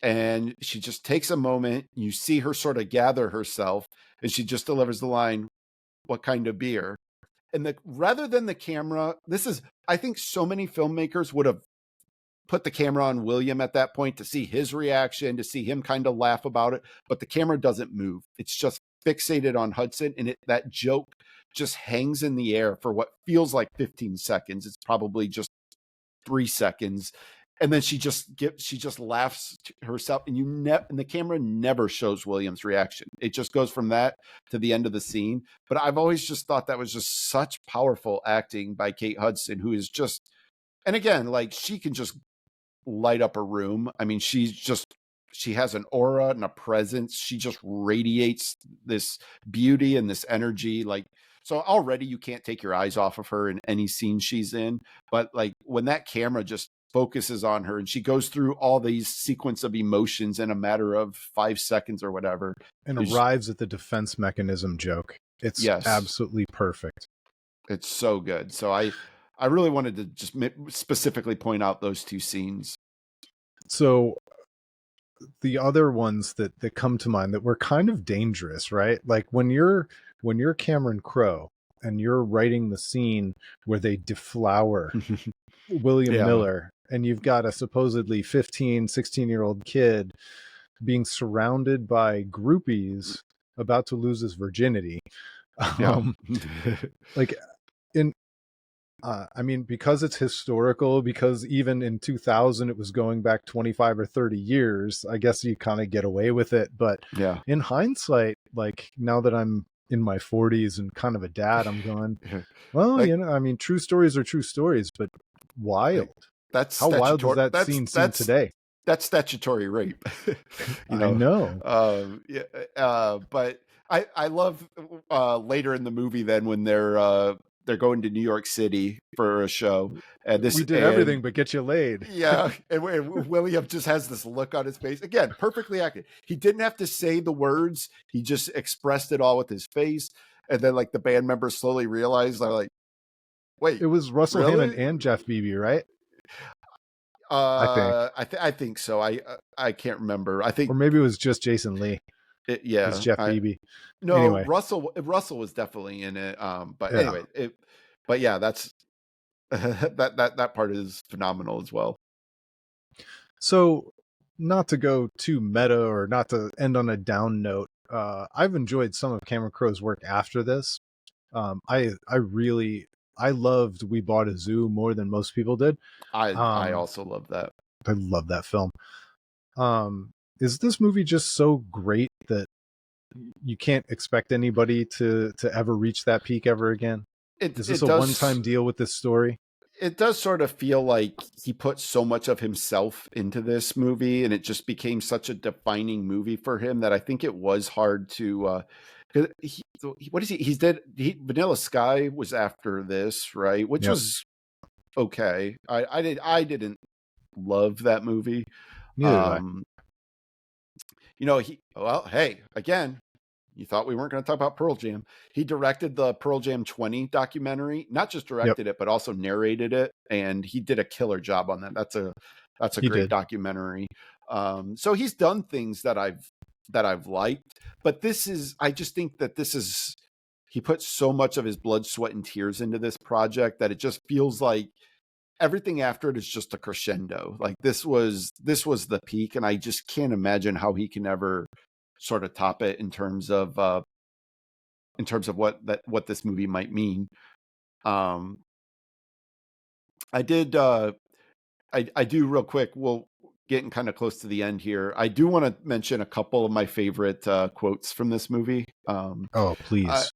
and she just takes a moment. You see her sort of gather herself, and she just delivers the line, what kind of beer? And rather than the camera, I think so many filmmakers would have put the camera on William at that point to see his reaction, to see him kind of laugh about it. But the camera doesn't move. It's just fixated on Hudson. And that joke just hangs in the air for what feels like 15 seconds. It's probably just 3 seconds. And then she just laughs to herself, and and the camera never shows William's reaction. It just goes from that to the end of the scene. But I've always just thought that was just such powerful acting by Kate Hudson, who is just, and again, like, she can just light up a room. I mean, she has an aura and a presence. She just radiates this beauty and this energy. Like, so already you can't take your eyes off of her in any scene she's in. But like, when that camera just focuses on her and she goes through all these sequence of emotions in a matter of 5 seconds or whatever, and arrives at the defense mechanism joke. It's absolutely perfect. It's so good. So I really wanted to just specifically point out those two scenes. So the other ones that come to mind that were kind of dangerous, right? Like when you're Cameron Crowe and you're writing the scene where they deflower William Miller, and you've got a supposedly 15, 16-year-old kid being surrounded by groupies about to lose his virginity. Like in, I mean, because it's historical, because even in 2000 it was going back 25 or 30 years, I guess you kind of get away with it. But in hindsight, like now that I'm in my 40s and kind of a dad, I'm going, well, like, I mean, true stories are true stories, but wild. That's how wild does that scene seem today? That's statutory rape. I know. But I love later in the movie then when they're going to New York City for a show, and we did everything but get you laid. Yeah, and William just has this look on his face. Again, perfectly acted. He didn't have to say the words; he just expressed it all with his face. And then, like, the band members slowly realized, they're like, "Wait, it was Russell Hammond and Jeff Beebe, right?" I think so. I can't remember. I think, or maybe it was just Jason Lee. It's Jeff Beebe. No, anyway. Russell was definitely in it. But anyway, that's that part is phenomenal as well. So, not to go too meta or not to end on a down note, I've enjoyed some of Cameron Crowe's work after this. I loved We Bought a Zoo more than most people did. I also love that. I love that film. Is this movie just so great that you can't expect anybody to ever reach that peak ever again? Is this a one-time deal with this story? it does sort of feel like he put so much of himself into this movie, and it just became such a defining movie for him that I think it was hard to. 'Cause what is he? Vanilla Sky was after this, right? Which Yep. was okay. I didn't love that movie. Neither did I. Um, hey, again, you thought we weren't going to talk about Pearl Jam. He directed the Pearl Jam 20 documentary, not just Yep. directed it, but also narrated it. And he did a killer job on that. That's a He great did. documentary. So he's done things that I've liked, but I just think that he put so much of his blood, sweat, and tears into this project that it just feels like everything after it is just a crescendo. Like this was the peak, and I just can't imagine how he can ever sort of top it in terms of what this movie might mean. Um, I did I do real quick. We'll getting kind of close to the end here. I do want to mention a couple of my favorite quotes from this movie. Oh, I, please.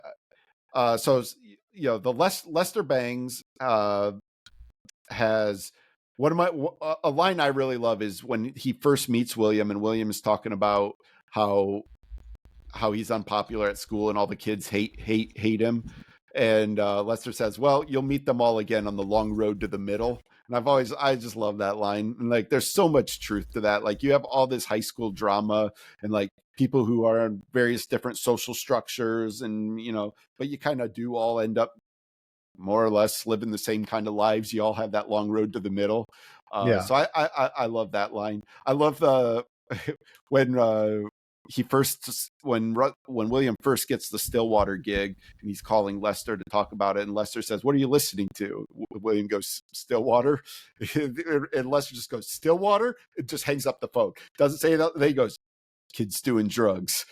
so the Lester Bangs has one of my a line I really love is when he first meets William, and William is talking about how he's unpopular at school and all the kids hate him, and Lester says, well, you'll meet them all again on the long road to the middle. And I just love that line, and like there's so much truth to that. Like you have all this high school drama and like people who are in various different social structures, and but you kind of do all end up more or less living the same kind of lives. You all have that long road to the middle. Yeah. So I love that line. I love the when when William first gets the Stillwater gig and he's calling Lester to talk about it, and Lester says, what are you listening to? William goes, Stillwater. And Lester just goes, Stillwater. It just hangs up the phone, doesn't say that. Then he goes, kids doing drugs.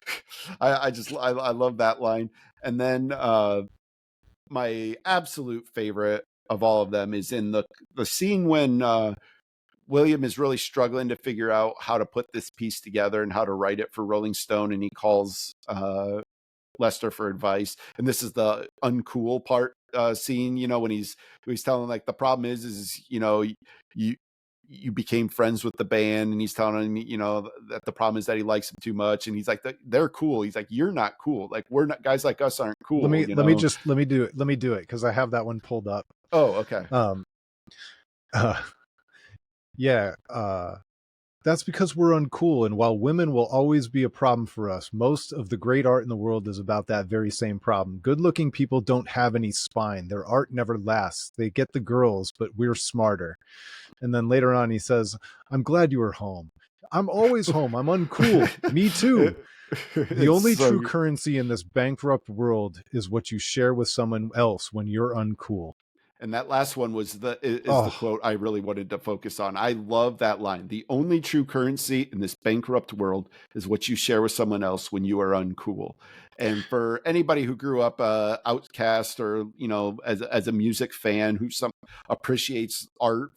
I love that line. And then my absolute favorite of all of them is in the scene when William is really struggling to figure out how to put this piece together and how to write it for Rolling Stone, and he calls Lester for advice. And this is the uncool part scene, when he's telling like the problem is you became friends with the band, and he's telling him, that the problem is that he likes them too much, and he's like, they're cool. He's like, you're not cool. Like we're not, guys like us aren't cool. Let me do it because I have that one pulled up. Oh, okay. Yeah. That's because we're uncool, and while women will always be a problem for us, most of the great art in the world is about that very same problem. Good-looking people don't have any spine. Their art never lasts. They get the girls, but we're smarter. And then later on he says, I'm glad you were home. I'm always home. I'm uncool. Me too. The only true currency in this bankrupt world is what you share with someone else when you're uncool. And that last one was the quote I really wanted to focus on. I love that line. The only true currency in this bankrupt world is what you share with someone else when you are uncool. And for anybody who grew up outcast or, as a music fan who appreciates art,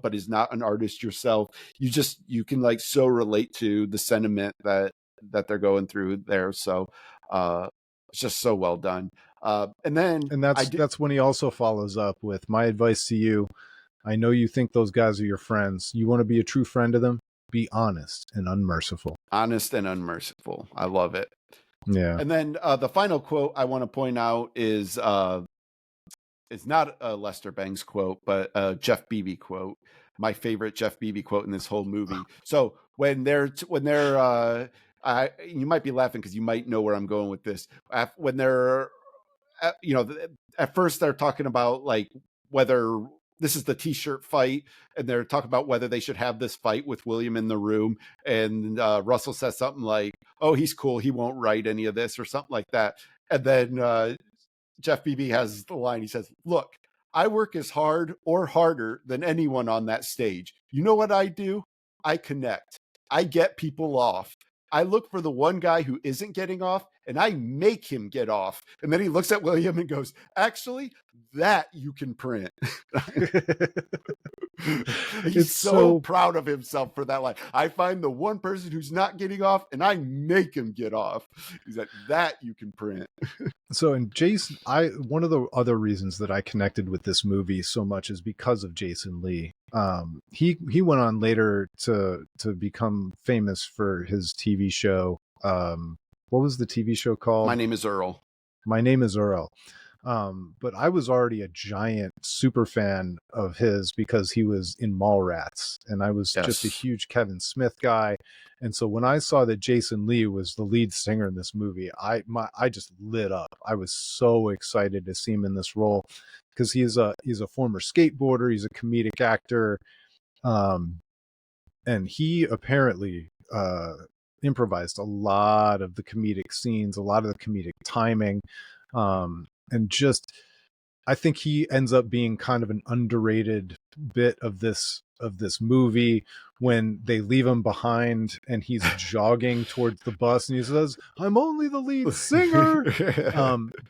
but is not an artist yourself, you can like so relate to the sentiment that they're going through there. So it's just so well done. And that's when he also follows up with, my advice to you, I know you think those guys are your friends. You want to be a true friend to them? Be honest and unmerciful. Honest and unmerciful. I love it. Yeah. And then the final quote I want to point out is it's not a Lester Bangs quote, but a Jeff Beebe quote. My favorite Jeff Beebe quote in this whole movie. So when they're you might be laughing because you might know where I'm going with this. When they're at first they're talking about like whether this is the t-shirt fight, and they're talking about whether they should have this fight with William in the room. And Russell says something like, oh, he's cool, he won't write any of this, or something like that. And then Jeff Beebe has the line, he says, look, I work as hard or harder than anyone on that stage. You know what I do? I connect. I get people off. I look for the one guy who isn't getting off, and I make him get off. And then he looks at William and goes, actually, that you can print. He's It's so so proud of himself for that line. I find the one person who's not getting off and I make him get off. He's like, that you can print. so and Jason, I one of the other reasons that I connected with this movie so much is because of Jason Lee. He went on later to become famous for his TV show. What was the TV show My called? name is Earl. My Name is Earl. But I was already a giant super fan of his because he was in Mallrats, and I was just a Yes. huge Kevin Smith guy. And so when I saw that Jason Lee was the lead singer in this movie, I just lit up. I was so excited to see him in this role because he's a former skateboarder, he's a comedic actor, um, and he apparently improvised a lot of the comedic scenes, a lot of the comedic timing, and just I think he ends up being kind of an underrated bit of this movie when they leave him behind and he's jogging towards the bus and he says, "I'm only the lead singer."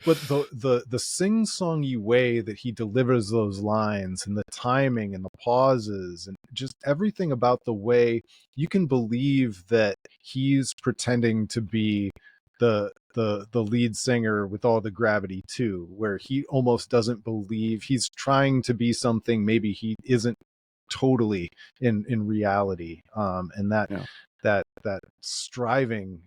But the sing-songy way that he delivers those lines and the timing and the pauses and just everything about the way you can believe that he's pretending to be the lead singer with all the gravity too, where he almost doesn't believe he's trying to be something maybe he isn't totally in reality, and Yeah. that striving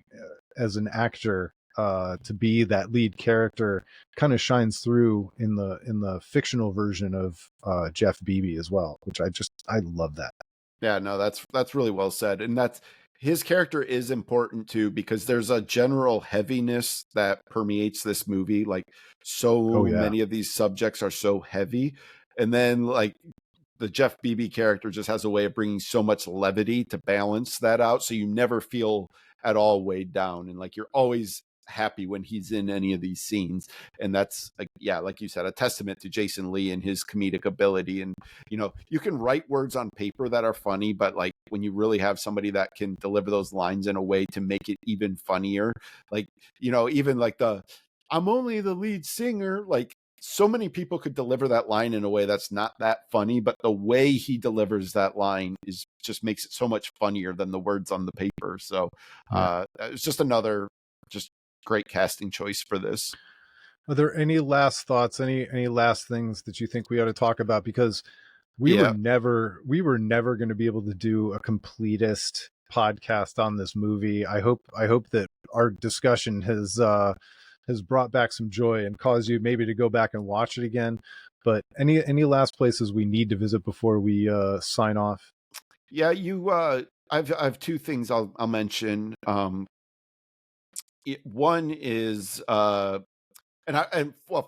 as an actor to be that lead character kind of shines through in the fictional version of Jeff Beebe as well, which I love that. Yeah, no, that's really well said. And that's his character is important too, because there's a general heaviness that permeates this movie. Like Oh so yeah. many of these subjects are so heavy. And then like the Jeff Beebe character just has a way of bringing so much levity to balance that out. So you never feel at all weighed down. And like you're always happy when he's in any of these scenes. And that's like, yeah, like you said, a testament to Jason Lee and his comedic ability. And, you know, you can write words on paper that are funny, but like when you really have somebody that can deliver those lines in a way to make it even funnier, like, you know, even like I'm only the lead singer, like so many people could deliver that line in a way that's not that funny, but the way he delivers that line is just makes it so much funnier than the words on the paper. So Yeah. it's just another just great casting choice for this. Are there any last thoughts, any last things that you think we ought to talk about? Because Yeah. we were never going to be able to do a completist podcast on this movie. I hope that our discussion has brought back some joy and caused you maybe to go back and watch it again. But any last places we need to visit before we sign off? Yeah, I've two things I'll mention. One is well,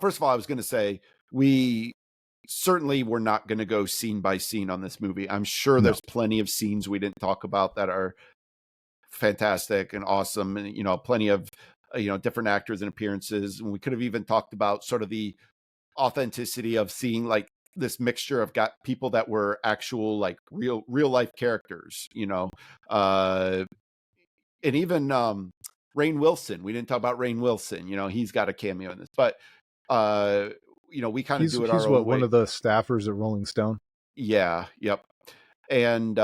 first of all, I was going to say we certainly were not going to go scene by scene on this movie. I'm sure No. there's plenty of scenes we didn't talk about that are fantastic and awesome, and you know, plenty of you know, different actors and appearances. And we could have even talked about sort of the authenticity of seeing like this mixture of got people that were actual like real life characters, you know, uh and even Rainn Wilson. We didn't talk about Rainn Wilson. You know, he's got a cameo in this, but uh, you know, we kind of do it He's our what, own one way. of the staffers at Rolling Stone? Yeah, yep. And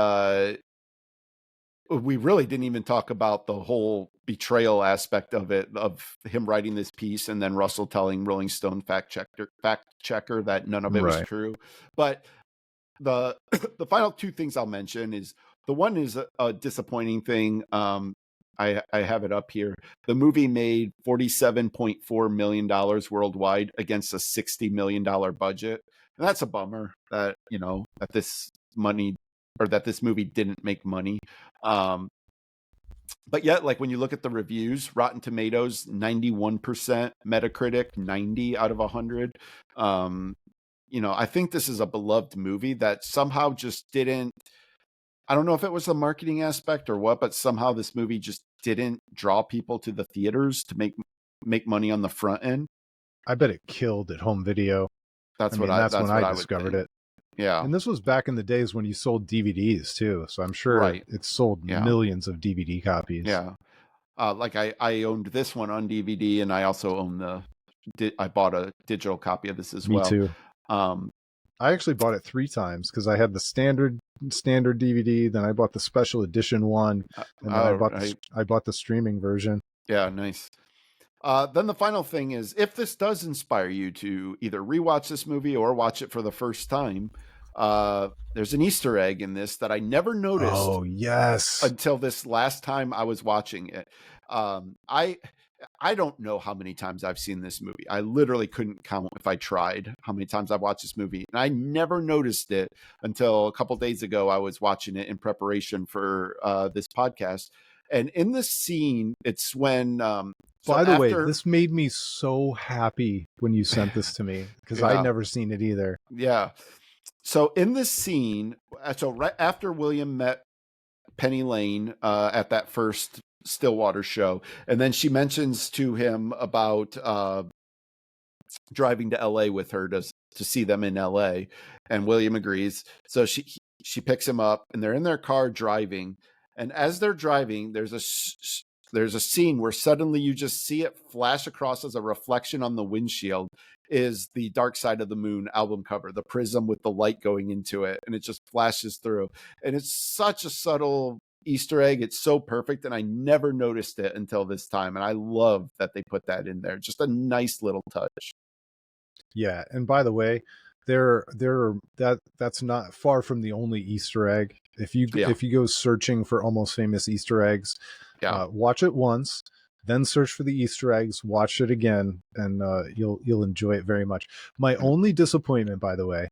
we really didn't even talk about the whole betrayal aspect of it, of him writing this piece and then Russell telling Rolling Stone fact checker that none of it was Right. true. But the the final two things I'll mention is the one is a disappointing thing. I have it up here. The movie made $47.4 million worldwide against a $60 million budget, and that's a bummer. That you know that this money or that this movie didn't make money. Um, but yet, like when you look at the reviews, Rotten Tomatoes 91%, Metacritic 90 out of 100. Um, you know, I think this is a beloved movie that somehow just didn't. I don't know if it was the marketing aspect or what, but somehow this movie just didn't draw people to the theaters to make money on the front end. I bet it killed at home video. I mean, that's when That's what I I would discovered think. it. Yeah. And this was back in the days when you sold DVDs too, so I'm sure Right. it sold Yeah. millions of DVD copies. Yeah. Like I owned this one on DVD, and I also own I bought a digital copy of this as Me well. too. Um, I actually bought it 3 times because I had the standard DVD, then I bought the special edition one, and then Oh, right. I bought the streaming version. Yeah, nice. Then the final thing is, if this does inspire you to either rewatch this movie or watch it for the first time, there's an Easter egg in this that I never noticed Oh, yes. until this last time I was watching it. I don't know how many times I've seen this movie. I literally couldn't count if I tried how many times I've watched this movie. And I never noticed it until a couple days ago. I was watching it in preparation for this podcast. And in this scene, it's when By the way, this made me so happy when you sent this to me because I'd never seen it either. Yeah. So in this scene, so right after William met Penny Lane at that first Stillwater show, and then she mentions to him about driving to LA with her to see them in LA, and William agrees. So she picks him up, and they're in their car driving. And as they're driving, there's a scene where suddenly you just see it flash across as a reflection on the windshield is the Dark Side of the Moon album cover, the prism with the light going into it, and it just flashes through. And it's such a subtle Easter egg. It's so perfect, and I never noticed it until this time. And I love that they put that in there. Just a nice little touch. Yeah, and by the way, that's not far from the only Easter egg. If you go searching for Almost Famous Easter eggs, watch it once, then search for the Easter eggs, watch it again, and you'll enjoy it very much. My only disappointment, by the way,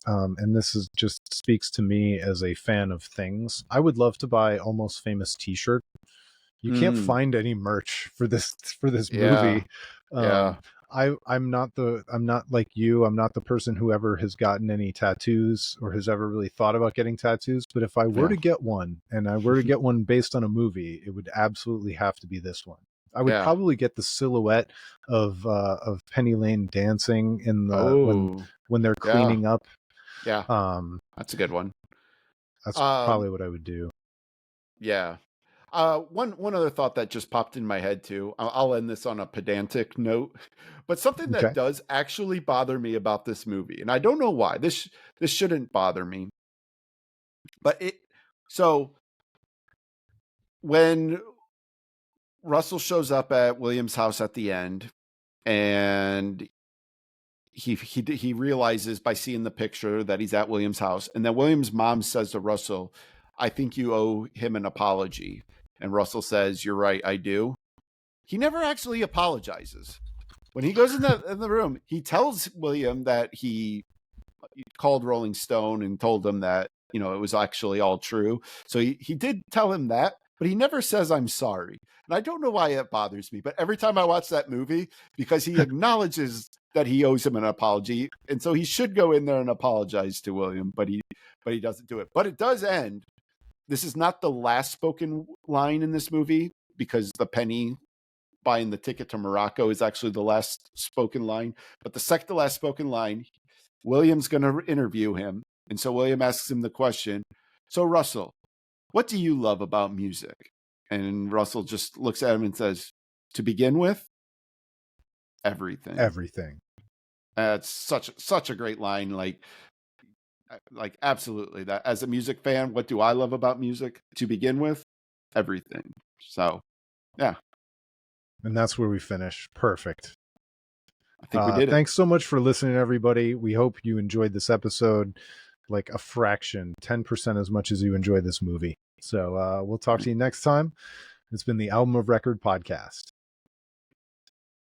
and this is just speaks to me as a fan of things, I would love to buy Almost Famous t-shirt. You can't find any merch for this movie. I'm not like you. I'm not the person who ever has gotten any tattoos or has ever really thought about getting tattoos. But if I were to get one, and I were to get one based on a movie, it would absolutely have to be this one. I would probably get the silhouette of Penny Lane dancing in the when they're cleaning up. Yeah, that's a good one. That's probably what I would do. Yeah. One other thought that just popped in my head too. I'll end this on a pedantic note, but something that does actually bother me about this movie, and I don't know why. This shouldn't bother me, but so when Russell shows up at William's house at the end, and he realizes by seeing the picture that he's at William's house, and then William's mom says to Russell, "I think you owe him an apology." And Russell says, "You're right, I do." He never actually apologizes. When he goes in the room, he tells William that he called Rolling Stone and told him that, it was actually all true. So he did tell him that, but he never says, "I'm sorry." And I don't know why it bothers me, but every time I watch that movie, because he acknowledges that he owes him an apology, and so he should go in there and apologize to William, but he doesn't do it. But it does end. This is not the last spoken line in this movie, because the Penny buying the ticket to Morocco is actually the last spoken line. But the second to last spoken line, William's going to interview him. And so William asks him the question, "So Russell, what do you love about music?" And Russell just looks at him and says, "To begin with, everything." Everything. It's such a great line. Like absolutely, that as a music fan, what do I love about music? To begin with, everything. So yeah, and that's where we finish. Perfect. I think we did it. Thanks so much for listening, everybody. We hope you enjoyed this episode like a fraction, 10% as much as you enjoyed this movie. So we'll talk to you next time. It's been the Album of Record podcast.